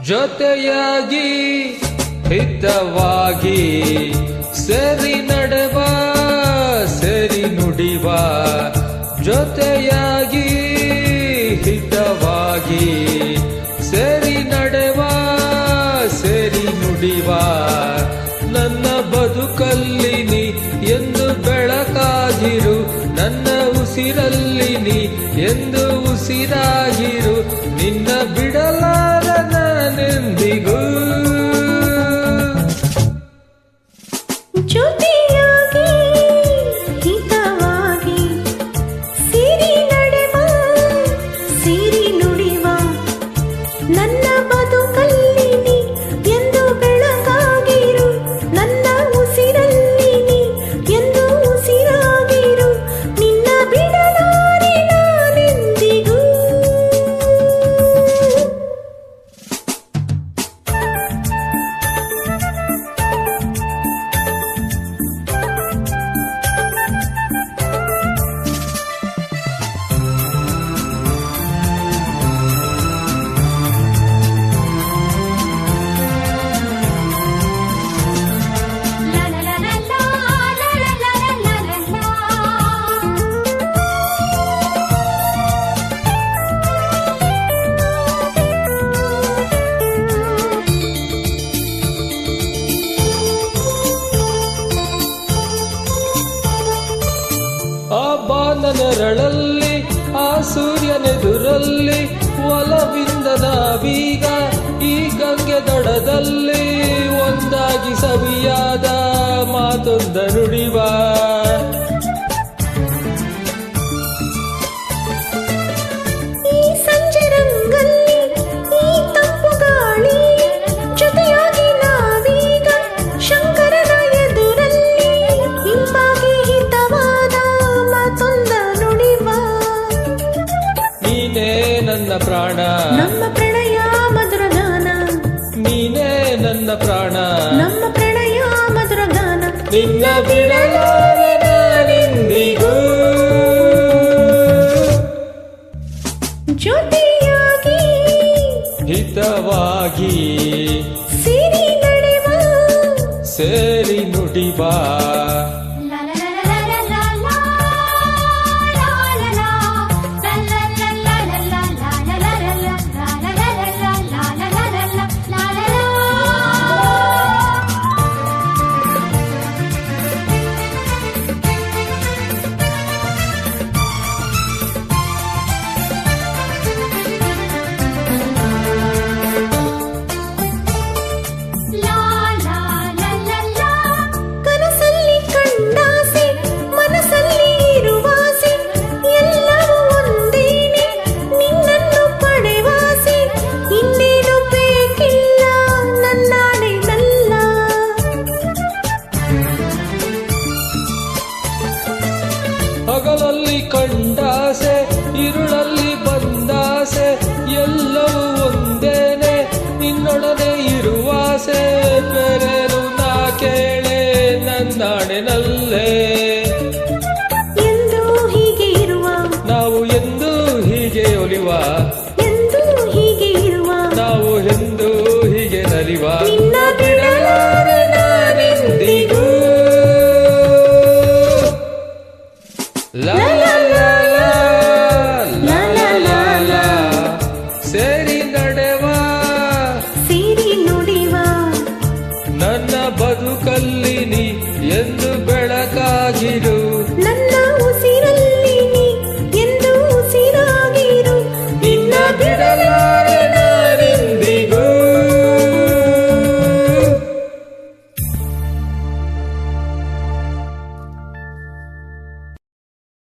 ಜೊತೆಯಾಗಿ ಹಿತವಾಗಿ ಸರಿ ನಡೆವ ಸರಿ ನುಡಿವ ಜೊತೆಯಾಗಿ ಹಿತವಾಗಿ ಸರಿ ನಡೆವ ಸರಿ ನುಡಿವ ನನ್ನ ಬದುಕಲ್ಲಿ ನೀ ಎಂದು ಬೆಳಕಾಗಿರು ನನ್ನ ಉಸಿರಲ್ಲಿ ನೀ ಎಂದು ಉಸಿರಾಗಿರು ನಿನ್ನ ಬಿಡಲಾರ ನಾನೆಂದಿಗೂ ಜೊತೆಯಾಗಿ ಹಿತವಾಗಿ ಸಿರಿ ನಡೆವ ಸಿರಿ ನುಡಿವ ನನ್ನ ಬದುಕಲ್ಲಿ ನೀ ಎಂದು ಬೆಳಕಾಗಿರು ನನ್ನ ಉಸಿರಲ್ಲಿ ನೀ ಎಂದು ಉಸಿರಾಗಿರು ನಿನ್ನ ಬಿಡಲಾರೆ ನಾನೆಂದಿಗೂ ಆ ಬಾನನೆರಳಲ್ಲಿ ಆ ಸೂರ್ಯನೆದುರಲ್ಲಿ ಒಲವಿಂದ ನಾವೀಗ ಈ ಗಂಗೆ ದಡದಲ್ಲಿ ಒಂದಾಗಿ ಸವಿಯಾದ ಮಾತೊಂದ ನುಡಿವ ಈ ಸಂಜೆ ರಂಗಲ್ಲಿ ಈ ತಂಪು ಗಾಳಿ ಜೊತೆಯಾಗಿ ನಾವೀಗ ಶಂಕರನ ಎದುರಲ್ಲಿ ಇಂಪಾಗಿ ಹಿತವಾದ ಮಾತೊಂದ ನುಡಿವ ನೀನೇ ನನ್ನ ಪ್ರಾಣ ನಮ್ಮ ಪ್ರಣಯ ಮಧುರ ಗಾನ ನೀನೇ ನನ್ನ ಪ್ರಾಣ ನಮ್ಮ ಪ್ರಣಯ ಮಧುರ ಗಾನ ನಿನ್ನ ಬಿಡಲಾರೆ ನಾನೆಂದಿಗೂ ಜೊತೆಯಾಗಿ ಹಿತವಾಗಿ ಸಿರಿ ನಡೆವ ಸೇರಿ ನುಡಿವ ಕನಸಲ್ಲಿ ಕಂಡಾಸೆ ಮನಸ್ಸಲ್ಲಿ ಇರುವಾಸೆ ಎಲ್ಲವೂ ಒಂದೇನೆ ನಿನ್ನನ್ನು ಪಡೆವಾಸೆ ಇನ್ನೇನು ಬೇಕಿಲ್ಲ ನನ್ನಾಣೆನಲ್ಲ ಹಗಲಲ್ಲಿ ಕಂಡಾಸೆ ಇರುಳಲ್ಲಿ ಬಂದಾಸೆ ಎಲ್ಲವೂ ಒಂದೇನೆ ನಿನ್ನೊಡನೆ ಇರುವಾಸೆ ಬೇರೇನು ನಾ ಕೇಳೆ ನನ್ನಾಣೆನಲ್ಲೇ ಎಂದು ಹೀಗೆ ಇರುವ ನಾವು ಎಂದು ಹೀಗೆ ಒಲಿವ